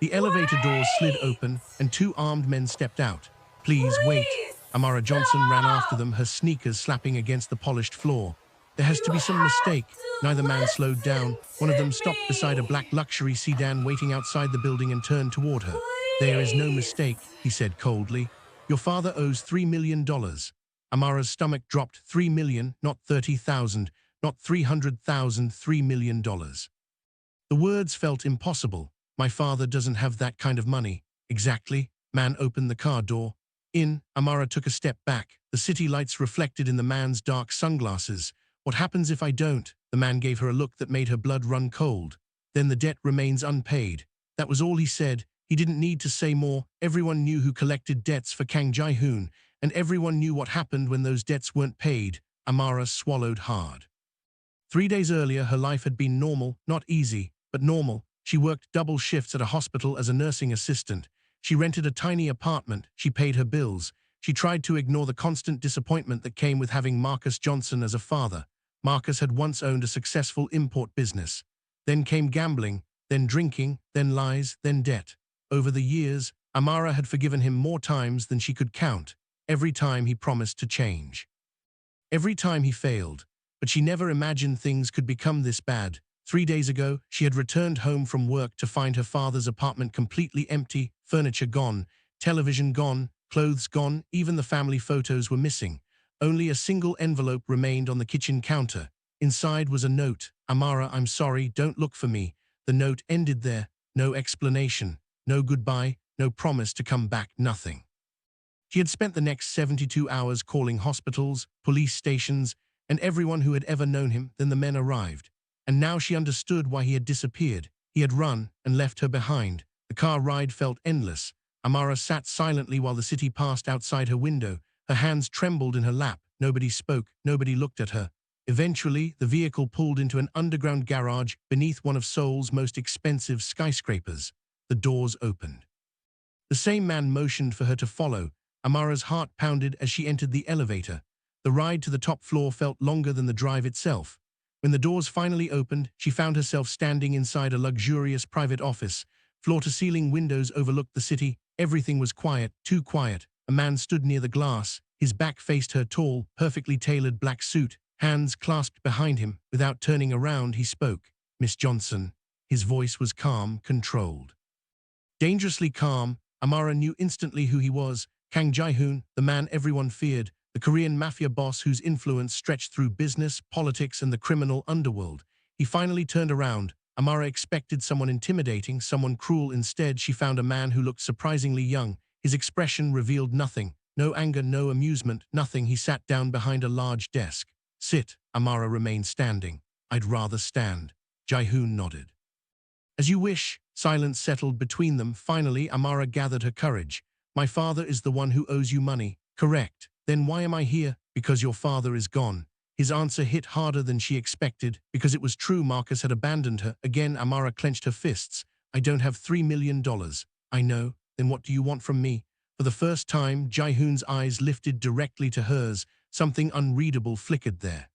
The elevator doors slid open, and two armed men stepped out. "Please, wait." Amara Johnson ran after them, her sneakers slapping against the polished floor. "There has to be some mistake." Neither man slowed down. One of them stopped beside a black luxury sedan waiting outside the building and turned toward her. "There is no mistake," he said coldly. "Your father owes $3 million. Amara's stomach dropped. $3 million, not 30,000, not 300,000, $3 million. The words felt impossible. "My father doesn't have that kind of money." "Exactly." Man opened the car door. Amara took a step back. The city lights reflected in the man's dark sunglasses. "What happens if I don't?" The man gave her a look that made her blood run cold. "Then the debt remains unpaid." That was all he said. He didn't need to say more. Everyone knew who collected debts for Kang Ji-hoon, and everyone knew what happened when those debts weren't paid. Amara swallowed hard. 3 days earlier, her life had been normal, not easy, but normal. She worked double shifts at a hospital as a nursing assistant. She rented a tiny apartment. She paid her bills. She tried to ignore the constant disappointment that came with having Marcus Johnson as a father. Marcus had once owned a successful import business. Then came gambling, then drinking, then lies, then debt. Over the years, Amara had forgiven him more times than she could count. Every time he promised to change. Every time he failed. But she never imagined things could become this bad. 3 days ago, she had returned home from work to find her father's apartment completely empty, furniture gone, television gone, clothes gone, even the family photos were missing. Only a single envelope remained on the kitchen counter. Inside was a note. "Amara, I'm sorry, don't look for me." The note ended there. No explanation, no goodbye, no promise to come back, nothing. She had spent the next 72 hours calling hospitals, police stations, and everyone who had ever known him. Then the men arrived. And now she understood why he had disappeared. He had run and left her behind. The car ride felt endless. Amara sat silently while the city passed outside her window. Her hands trembled in her lap. Nobody spoke. Nobody looked at her. Eventually, the vehicle pulled into an underground garage beneath one of Seoul's most expensive skyscrapers. The doors opened. The same man motioned for her to follow. Amara's heart pounded as she entered the elevator. The ride to the top floor felt longer than the drive itself. When the doors finally opened, she found herself standing inside a luxurious private office. Floor-to-ceiling windows overlooked the city. Everything was quiet, too quiet. A man stood near the glass. His back faced her, tall, perfectly tailored black suit, hands clasped behind him. Without turning around, he spoke. "Miss Johnson." His voice was calm, controlled. Dangerously calm. Amara knew instantly who he was. Kang Ji-hoon, the man everyone feared. The Korean Mafia boss whose influence stretched through business, politics, and the criminal underworld. He finally turned around. Amara expected someone intimidating, someone cruel. Instead, she found a man who looked surprisingly young. His expression revealed nothing. No anger, no amusement, nothing. He sat down behind a large desk. "Sit." Amara remained standing. "I'd rather stand." Ji-hoon nodded. "As you wish." Silence settled between them. Finally, Amara gathered her courage. "My father is the one who owes you money." "Correct." "Then why am I here?" "Because your father is gone." His answer hit harder than she expected. Because it was true, Marcus had abandoned her. Again, Amara clenched her fists. "I don't have $3 million. "I know. Then what do you want from me?" For the first time, Ji-hoon's eyes lifted directly to hers. Something unreadable flickered there.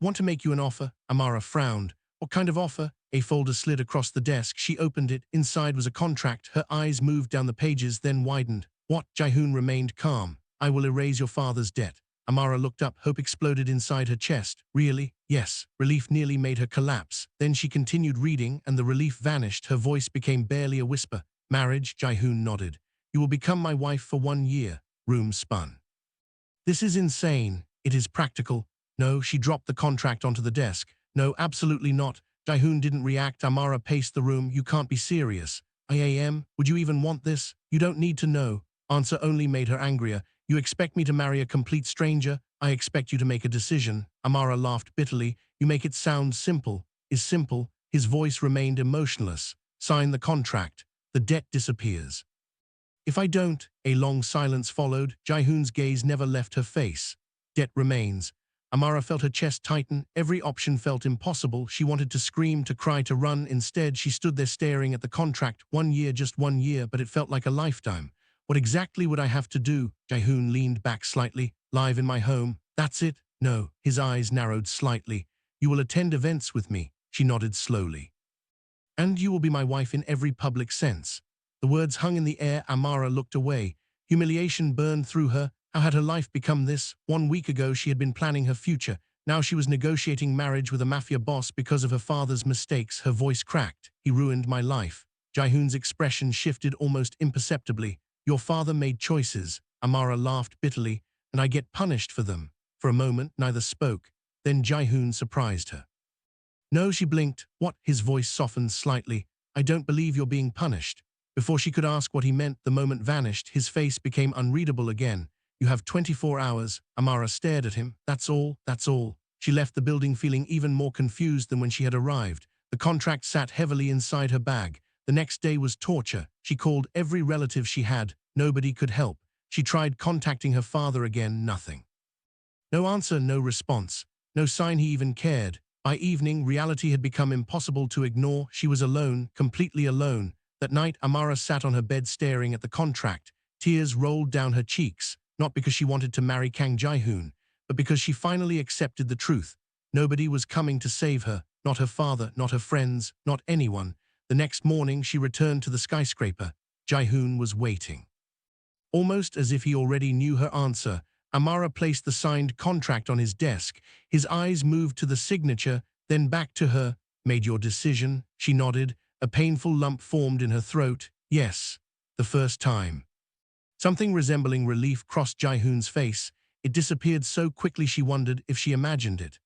"Want to make you an offer?" Amara frowned. "What kind of offer?" A folder slid across the desk. She opened it. Inside was a contract. Her eyes moved down the pages, then widened. "What?" Ji-hoon remained calm. "I will erase your father's debt." Amara looked up. Hope exploded inside her chest. "Really?" "Yes." Relief nearly made her collapse. Then she continued reading, and the relief vanished. Her voice became barely a whisper. "Marriage?" Ji-hoon nodded. "You will become my wife for 1 year." Room spun. "This is insane." "It is practical." "No." She dropped the contract onto the desk. "No, absolutely not." Ji-hoon didn't react. Amara paced the room. "You can't be serious." "I am. Would you even want this?" "You don't need to know." Answer only made her angrier. "You expect me to marry a complete stranger?" "I expect you to make a decision." Amara laughed bitterly. "You make it sound simple." "Is simple." His voice remained emotionless. "Sign the contract. The debt disappears." "If I don't?" A long silence followed. Ji-hoon's gaze never left her face. "Debt remains." Amara felt her chest tighten. Every option felt impossible. She wanted to scream, to cry, to run. Instead, she stood there staring at the contract. 1 year, just 1 year, but it felt like a lifetime. "What exactly would I have to do?" Ji-hoon leaned back slightly. "Live in my home." "That's it?" "No." His eyes narrowed slightly. "You will attend events with me." She nodded slowly. And you will be my wife in every public sense. The words hung in the air. Amara looked away. Humiliation burned through her. How had her life become this? 1 week ago she had been planning her future. Now she was negotiating marriage with a mafia boss because of her father's mistakes. Her voice cracked. He ruined my life. Ji-hoon's expression shifted almost imperceptibly. Your father made choices. Amara laughed bitterly. And I get punished for them. For a moment neither spoke. Then Ji-hoon surprised her. No, she blinked. What? His voice softened slightly. I don't believe you're being punished. Before she could ask what he meant, the moment vanished. His face became unreadable again. You have 24 hours. Amara stared at him. That's all, that's all. She left the building feeling even more confused than when she had arrived. The contract sat heavily inside her bag. The next day was torture. She called every relative she had. Nobody could help. She tried contacting her father again. Nothing. No answer, no response. No sign he even cared. By evening, reality had become impossible to ignore. She was alone, completely alone. That night, Amara sat on her bed staring at the contract. Tears rolled down her cheeks, not because she wanted to marry Kang Ji-hoon, but because she finally accepted the truth. Nobody was coming to save her, not her father, not her friends, not anyone. The next morning, she returned to the skyscraper. Ji-hoon was waiting. Almost as if he already knew her answer, Amara placed the signed contract on his desk. His eyes moved to the signature, then back to her. Made your decision? She nodded. A painful lump formed in her throat. Yes, the first time. Something resembling relief crossed Ji-hoon's face. It disappeared so quickly she wondered if she imagined it.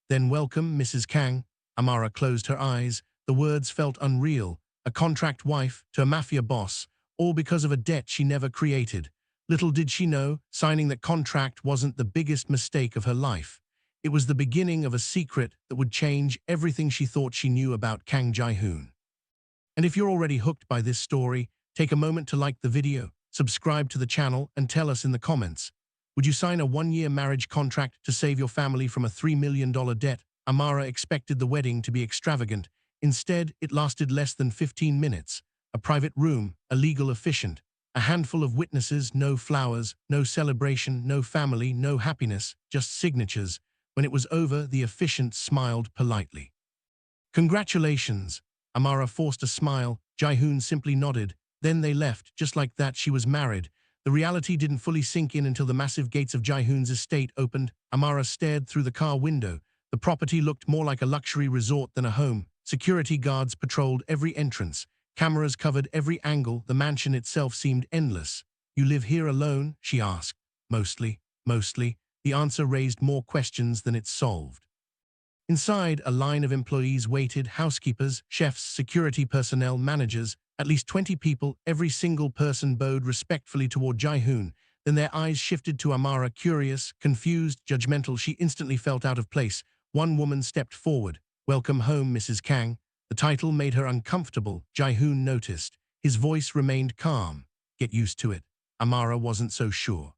Then welcome, Mrs. Kang. Amara closed her eyes. The words felt unreal. A contract wife to a mafia boss, all because of a debt she never created. Little did she know, signing that contract wasn't the biggest mistake of her life. It was the beginning of a secret that would change everything she thought she knew about Kang Ji-hoon. And if you're already hooked by this story, take a moment to like the video, subscribe to the channel, and tell us in the comments. Would you sign a 1-year marriage contract to save your family from a $3 million debt? Amara expected the wedding to be extravagant. Instead, it lasted less than 15 minutes. A private room, a legal efficient. A handful of witnesses, no flowers, no celebration, no family, no happiness, just signatures. When it was over, the officiant smiled politely. Congratulations. Amara forced a smile. Ji-hoon simply nodded. Then they left. Just like that, she was married. The reality didn't fully sink in until the massive gates of Ji-hoon's estate opened. Amara stared through the car window. The property looked more like a luxury resort than a home. Security guards patrolled every entrance. Cameras covered every angle. The mansion itself seemed endless. You live here alone? She asked. Mostly. The answer raised more questions than it solved. Inside, a line of employees waited, housekeepers, chefs, security personnel, managers, at least 20 people. Every single person bowed respectfully toward Ji-hoon. Then their eyes shifted to Amara, curious, confused, judgmental. She instantly felt out of place. One woman stepped forward. Welcome home, Mrs. Kang. The title made her uncomfortable. Ji-hoon noticed. His voice remained calm. Get used to it. Amara wasn't so sure.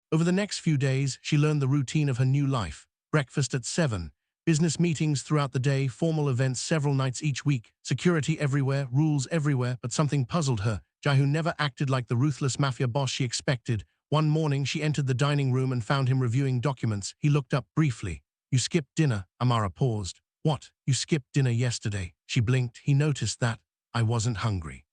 Over the next few days, she learned the routine of her new life. Breakfast at 7. Business meetings throughout the day, formal events several nights each week, security everywhere, rules everywhere, but something puzzled her. Ji-hoon never acted like the ruthless mafia boss she expected. One morning, she entered the dining room and found him reviewing documents. He looked up briefly. You skipped dinner. Amara paused. What? You skipped dinner yesterday. She blinked. He noticed that. I wasn't hungry.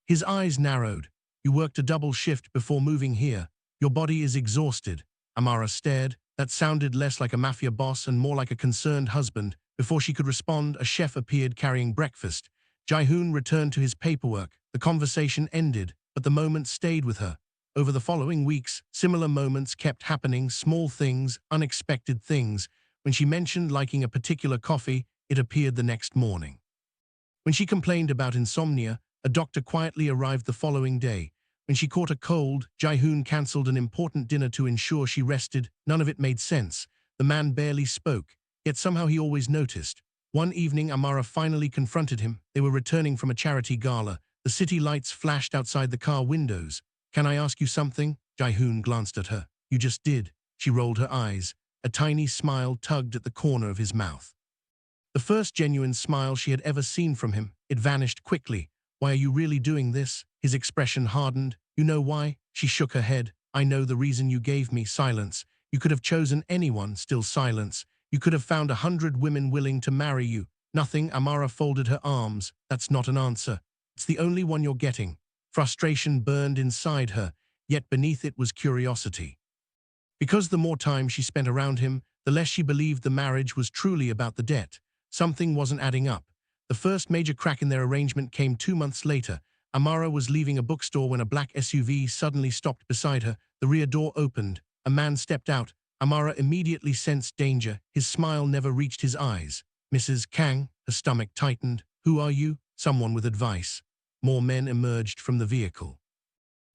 His eyes narrowed. You worked a double shift before moving here. Your body is exhausted. Amara stared. That sounded less like a mafia boss and more like a concerned husband. Before she could respond, a chef appeared carrying breakfast. Ji-hoon returned to his paperwork. The conversation ended, but the moment stayed with her. Over the following weeks, similar moments kept happening, small things, unexpected things. When she mentioned liking a particular coffee, it appeared the next morning. When she complained about insomnia, a doctor quietly arrived the following day. When she caught a cold, Ji-hoon cancelled an important dinner to ensure she rested. None of it made sense. The man barely spoke, yet somehow he always noticed. One evening, Amara finally confronted him. They were returning from a charity gala. The city lights flashed outside the car windows. Can I ask you something? Ji-hoon glanced at her. You just did. She rolled her eyes. A tiny smile tugged at the corner of his mouth. The first genuine smile she had ever seen from him. It vanished quickly. Why are you really doing this? His expression hardened. You know why? She shook her head. I know the reason you gave me. Silence. You could have chosen anyone. Still silence. You could have found 100 women willing to marry you. Nothing. Amara folded her arms. That's not an answer. It's the only one you're getting. Frustration burned inside her, yet beneath it was curiosity. Because the more time she spent around him, the less she believed the marriage was truly about the debt. Something wasn't adding up. The first major crack in their arrangement came 2 months later. Amara was leaving a bookstore when a black SUV suddenly stopped beside her. The rear door opened. A man stepped out. Amara immediately sensed danger. His smile never reached his eyes. "Mrs. Kang," her stomach tightened. "Who are you?" "Someone with advice." More men emerged from the vehicle.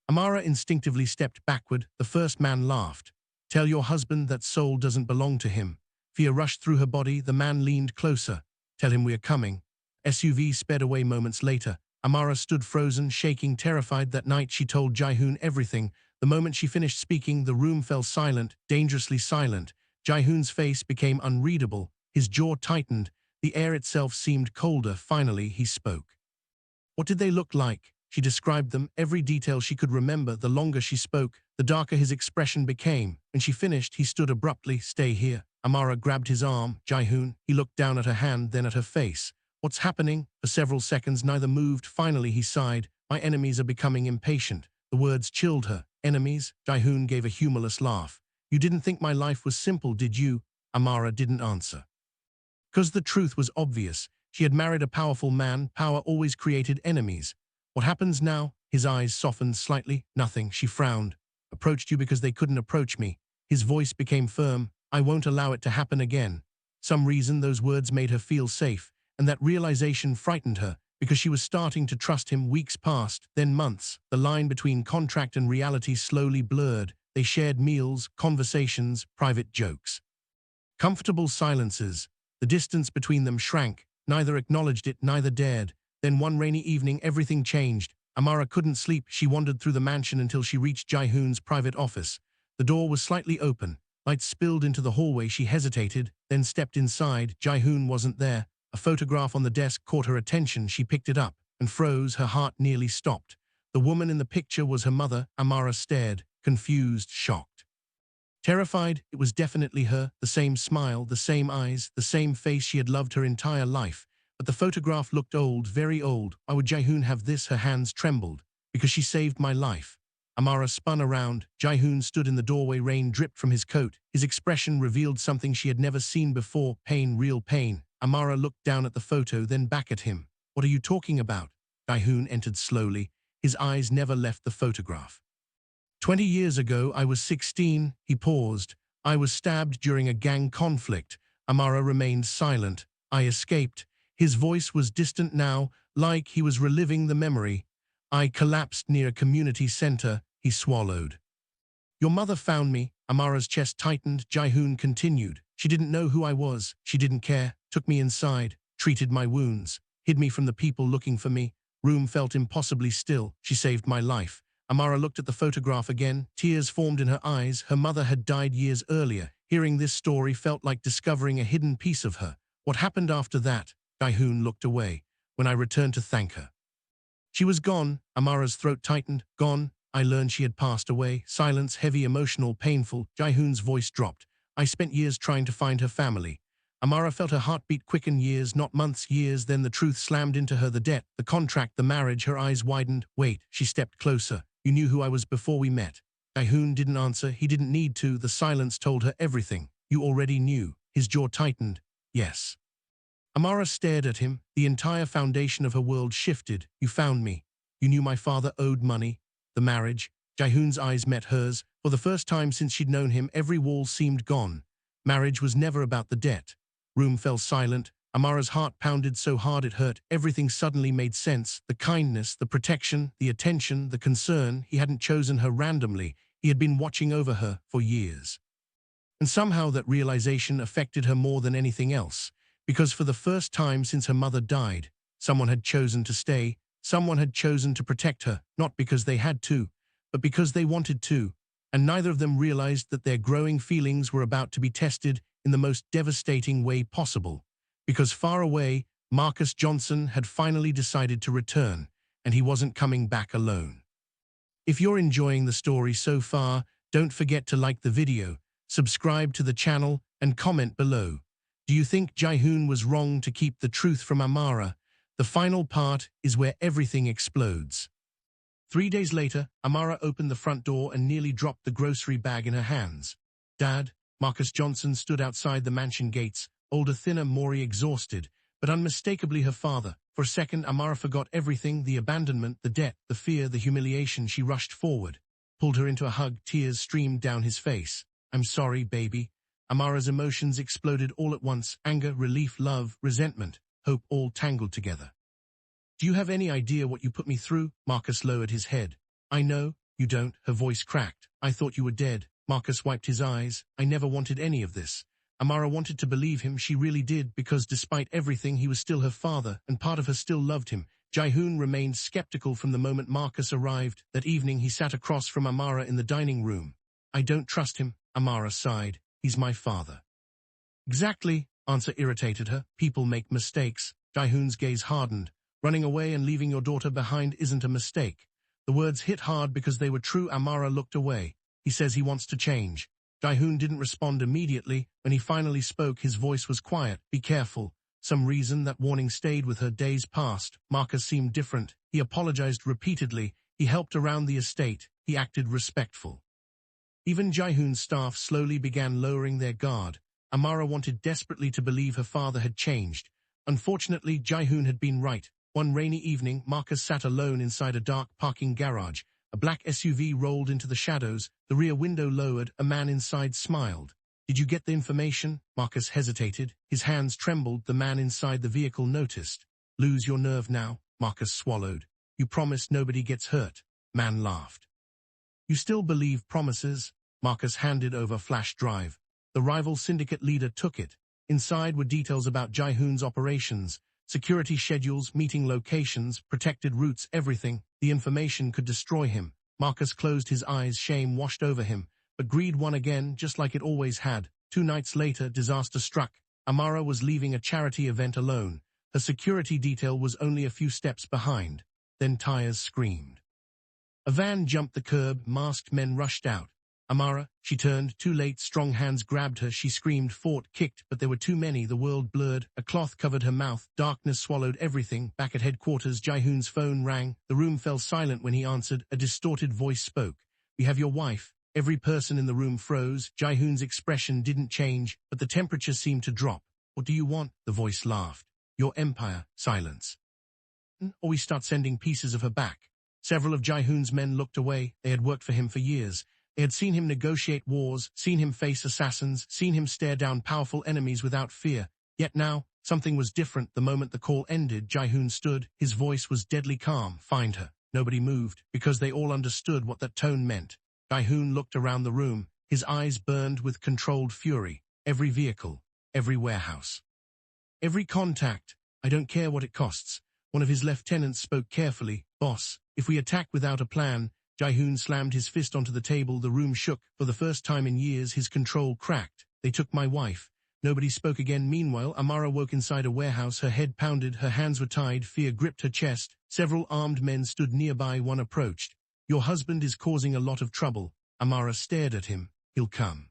Amara instinctively stepped backward. The first man laughed. "Tell your husband that Seoul doesn't belong to him." Fear rushed through her body. The man leaned closer. "Tell him we're coming." SUV sped away moments later. Amara stood frozen, shaking, terrified. That night she told Ji-hoon everything. The moment she finished speaking, the room fell silent, dangerously silent. Ji-hoon's face became unreadable. His jaw tightened. The air itself seemed colder. Finally, he spoke. What did they look like? She described them, every detail she could remember. The longer she spoke, the darker his expression became. When she finished, he stood abruptly. "Stay here." Amara grabbed his arm. "Ji-hoon." He looked down at her hand, then at her face. "What's happening?" For several seconds, neither moved. Finally, he sighed. "My enemies are becoming impatient." The words chilled her. "Enemies?" Ji-hoon gave a humorless laugh. "You didn't think my life was simple, did you?" Amara didn't answer. Because the truth was obvious. She had married a powerful man. Power always created enemies. "What happens now?" His eyes softened slightly. "Nothing." She frowned. "Approached you because they couldn't approach me." His voice became firm. "I won't allow it to happen again." Some reason those words made her feel safe, and that realization frightened her, because she was starting to trust him. Weeks passed, then months. The line between contract and reality slowly blurred. They shared meals, conversations, private jokes. Comfortable silences. The distance between them shrank. Neither acknowledged it, neither dared. Then one rainy evening, everything changed. Amara couldn't sleep. She wandered through the mansion until she reached Ji-hoon's private office. The door was slightly open. Light spilled into the hallway. She hesitated, then stepped inside. Ji-hoon wasn't there. A photograph on the desk caught her attention. She picked it up and froze. Her heart nearly stopped. The woman in the picture was her mother. Amara stared, confused, shocked. Terrified. It was definitely her. The same smile, the same eyes, the same face she had loved her entire life. But the photograph looked old, very old. Why would Ji-hoon have this? Her hands trembled. "Because she saved my life." Amara spun around. Ji-hoon stood in the doorway. Rain dripped from his coat. His expression revealed something she had never seen before. Pain, real pain. Amara looked down at the photo, then back at him. "What are you talking about?" Ji-hoon entered slowly. His eyes never left the photograph. 20 years ago, I was 16. He paused. "I was stabbed during a gang conflict." Amara remained silent. "I escaped." His voice was distant now, like he was reliving the memory. "I collapsed near a community center." He swallowed. "Your mother found me." Amara's chest tightened. Ji-hoon continued. "She didn't know who I was. She didn't care. Took me inside, treated my wounds, hid me from the people looking for me. Room felt impossibly still. She saved my life." Amara looked at the photograph again. Tears formed in her eyes. Her mother had died years earlier. Hearing this story felt like discovering a hidden piece of her. "What happened after that?" Ji-hoon looked away. "When I returned to thank her." "She was gone." Amara's throat tightened. "Gone. I learned she had passed away." Silence, heavy, emotional, painful. Ji-hoon's voice dropped. "I spent years trying to find her family." Amara felt her heartbeat quicken. Years, not months, years. Then the truth slammed into her. The debt, the contract, the marriage. Her eyes widened. "Wait." She stepped closer. "You knew who I was before we met." Ji-hoon didn't answer. He didn't need to. The silence told her everything. "You already knew." His jaw tightened. "Yes." Amara stared at him. The entire foundation of her world shifted. "You found me. You knew my father owed money. The marriage." Ji-hoon's eyes met hers. For the first time since she'd known him, every wall seemed gone. Marriage was never about the debt. Room fell silent. Amara's heart pounded so hard it hurt. Everything suddenly made sense. The kindness, the protection, the attention, the concern. He hadn't chosen her randomly. He had been watching over her for years. And somehow that realization affected her more than anything else. Because for the first time since her mother died, someone had chosen to stay. Someone had chosen to protect her, not because they had to, but because they wanted to. And neither of them realized that their growing feelings were about to be tested in the most devastating way possible. Because far away, Marcus Johnson had finally decided to return, and he wasn't coming back alone. If you're enjoying the story so far, don't forget to like the video, subscribe to the channel, and comment below. Do you think Ji-hoon was wrong to keep the truth from Amara? The final part is where everything explodes. 3 days later, Amara opened the front door and nearly dropped the grocery bag in her hands. Dad, Marcus Johnson stood outside the mansion gates, older, thinner, more exhausted, but unmistakably her father. For a second, Amara forgot everything, the abandonment, the debt, the fear, the humiliation. She rushed forward, pulled her into a hug, tears streamed down his face. I'm sorry, baby. Amara's emotions exploded all at once, anger, relief, love, resentment, hope, all tangled together. Do you have any idea what you put me through? Marcus lowered his head. I know, you don't, her voice cracked. I thought you were dead. Marcus wiped his eyes. I never wanted any of this. Amara wanted to believe him, she really did, because despite everything he was still her father, and part of her still loved him. Ji-hoon remained skeptical from the moment Marcus arrived. That evening he sat across from Amara in the dining room. I don't trust him, Amara sighed. He's my father. Exactly, answer irritated her. People make mistakes. Ji-hoon's gaze hardened. Running away and leaving your daughter behind isn't a mistake. The words hit hard because they were true. Amara looked away. He says he wants to change. Ji-hoon didn't respond immediately. When he finally spoke, his voice was quiet. Be careful. Some reason that warning stayed with her. Days passed. Marcus seemed different. He apologized repeatedly. He helped around the estate. He acted respectful. Even Ji-hoon's staff slowly began lowering their guard. Amara wanted desperately to believe her father had changed. Unfortunately, Ji-hoon had been right. One rainy evening, Marcus sat alone inside a dark parking garage. A black SUV rolled into the shadows, the rear window lowered, a man inside smiled. Did you get the information? Marcus hesitated. His hands trembled. The man inside the vehicle noticed. Lose your nerve now, Marcus swallowed. You promised nobody gets hurt. Man laughed. You still believe promises? Marcus handed over flash drive. The rival syndicate leader took it. Inside were details about Ji-hoon's operations, security schedules, meeting locations, protected routes, everything. The information could destroy him. Marcus closed his eyes, shame washed over him. But greed won again, just like it always had. 2 nights later, disaster struck. Amara was leaving a charity event alone. Her security detail was only a few steps behind. Then tires screamed. A van jumped the curb, masked men rushed out. Amara, she turned, too late, strong hands grabbed her, she screamed, fought, kicked, but there were too many, the world blurred, a cloth covered her mouth, darkness swallowed everything. Back at headquarters, Ji-hoon's phone rang, the room fell silent when he answered, a distorted voice spoke. We have your wife. Every person in the room froze, Ji-hoon's expression didn't change, but the temperature seemed to drop. What do you want? The voice laughed. Your empire, silence. Or we start sending pieces of her back. Several of Ji-hoon's men looked away, they had worked for him for years. They had seen him negotiate wars, seen him face assassins, seen him stare down powerful enemies without fear. Yet now, something was different. The moment the call ended, Ji-hoon stood. His voice was deadly calm. Find her. Nobody moved, because they all understood what that tone meant. Ji-hoon looked around the room. His eyes burned with controlled fury. Every vehicle, every warehouse, every contact. I don't care what it costs. One of his lieutenants spoke carefully. Boss, if we attack without a plan. Ji-hoon slammed his fist onto the table. The room shook. For the first time in years, his control cracked. They took my wife. Nobody spoke again. Meanwhile, Amara woke inside a warehouse. Her head pounded. Her hands were tied. Fear gripped her chest. Several armed men stood nearby. One approached. Your husband is causing a lot of trouble. Amara stared at him. He'll come.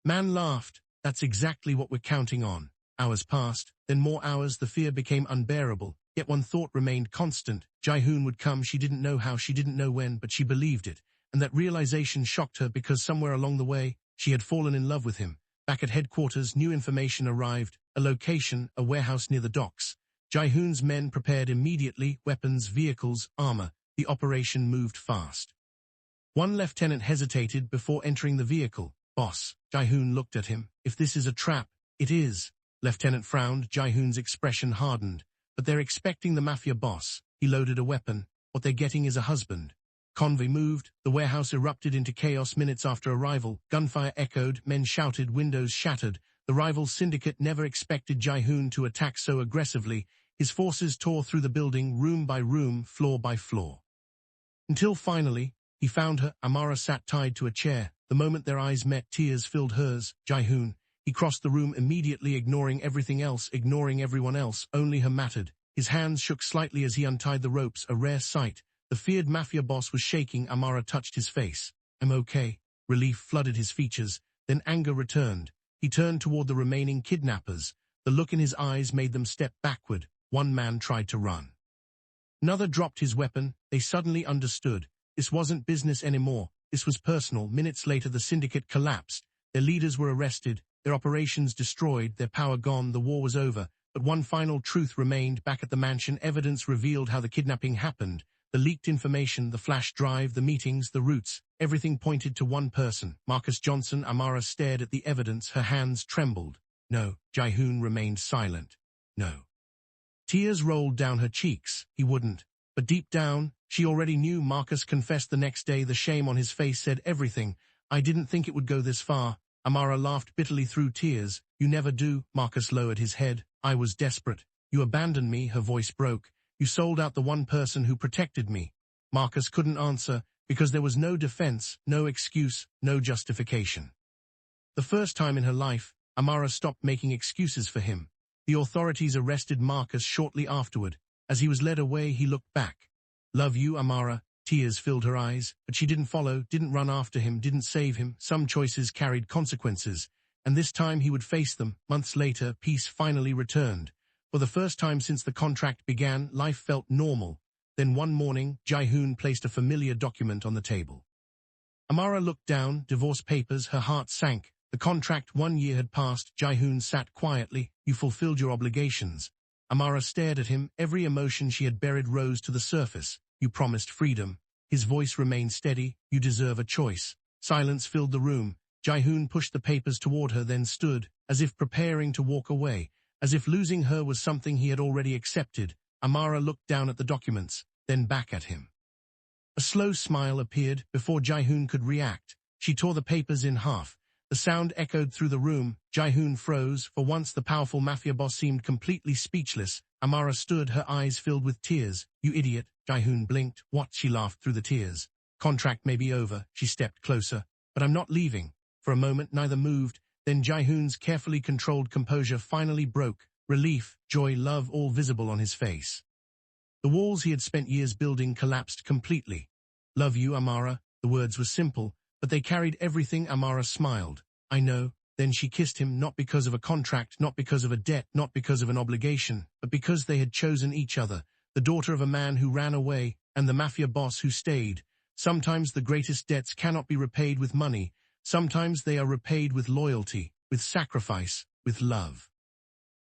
Man laughed. That's exactly what we're counting on. Hours passed. Then more hours. The fear became unbearable. Yet one thought remained constant. Ji-hoon would come. She didn't know how, she didn't know when, but she believed it. And that realization shocked her because somewhere along the way, she had fallen in love with him. Back at headquarters, new information arrived. A location, a warehouse near the docks. Ji-hoon's men prepared immediately, weapons, vehicles, armor. The operation moved fast. One lieutenant hesitated before entering the vehicle. Boss, Ji-hoon looked at him. If this is a trap, it is. Lieutenant frowned. Ji-hoon's expression hardened. But they're expecting the Mafia boss. He loaded a weapon. What they're getting is a husband. Convoy moved. The warehouse erupted into chaos minutes after arrival. Gunfire echoed. Men shouted. Windows shattered. The rival syndicate never expected Ji-hoon to attack so aggressively. His forces tore through the building, room by room, floor by floor. Until finally, he found her. Amara sat tied to a chair. The moment their eyes met, tears filled hers. Ji-hoon. He crossed the room immediately, ignoring everything else, ignoring everyone else. Only her mattered. His hands shook slightly as he untied the ropes, a rare sight. The feared Mafia boss was shaking. Amara touched his face. I'm okay. Relief flooded his features. Then anger returned. He turned toward the remaining kidnappers. The look in his eyes made them step backward. One man tried to run. Another dropped his weapon. They suddenly understood. This wasn't business anymore. This was personal. Minutes later, the syndicate collapsed. Their leaders were arrested, their operations destroyed, their power gone. The war was over. But one final truth remained. Back at the mansion, evidence revealed how the kidnapping happened. The leaked information, the flash drive, the meetings, the routes, everything pointed to one person, Marcus Johnson. Amara stared at the evidence, her hands trembled. No, Ji-hoon remained silent. No. Tears rolled down her cheeks. He wouldn't. But deep down, she already knew. Marcus confessed the next day. The shame on his face said everything. I didn't think it would go this far. Amara laughed bitterly through tears. You never do. Marcus lowered his head. I was desperate. You abandoned me. Her voice broke. You sold out the one person who protected me. Marcus couldn't answer because there was no defense, no excuse, no justification. The first time in her life, Amara stopped making excuses for him. The authorities arrested Marcus shortly afterward. As he was led away, he looked back. Love you, Amara. Tears filled her eyes, but she didn't follow, didn't run after him, didn't save him. Some choices carried consequences, and this time he would face them. Months later, peace finally returned. For the first time since the contract began, life felt normal. Then one morning, Ji-hoon placed a familiar document on the table. Amara looked down, divorce papers, her heart sank. The contract, 1 year had passed. Ji-hoon sat quietly. You fulfilled your obligations. Amara stared at him. Every emotion she had buried rose to the surface. You promised freedom. His voice remained steady. You deserve a choice. Silence filled the room. Ji-hoon pushed the papers toward her, then stood, as if preparing to walk away, as if losing her was something he had already accepted. Amara looked down at the documents, then back at him. A slow smile appeared. Before Ji-hoon could react, she tore the papers in half. The sound echoed through the room. Ji-hoon froze. For once, the powerful mafia boss seemed completely speechless. Amara stood, her eyes filled with tears. You idiot. Ji-hoon blinked. What? She laughed through the tears. Contract may be over. She stepped closer. But I'm not leaving. For a moment, neither moved. Then Ji-hoon's carefully controlled composure finally broke. Relief, joy, love, all visible on his face. The walls he had spent years building collapsed completely. Love you, Amara. The words were simple, but they carried everything. Amara smiled. I know. Then she kissed him, not because of a contract, not because of a debt, not because of an obligation, but because they had chosen each other. The daughter of a man who ran away, and the mafia boss who stayed. Sometimes the greatest debts cannot be repaid with money. Sometimes they are repaid with loyalty, with sacrifice, with love.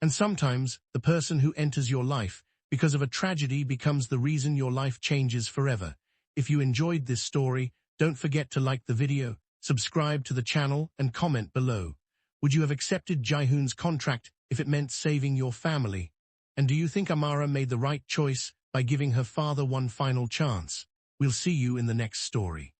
And sometimes, the person who enters your life, because of a tragedy, becomes the reason your life changes forever. If you enjoyed this story, don't forget to like the video, subscribe to the channel, and comment below. Would you have accepted Ji-hoon's contract if it meant saving your family? And do you think Amara made the right choice by giving her father one final chance? We'll see you in the next story.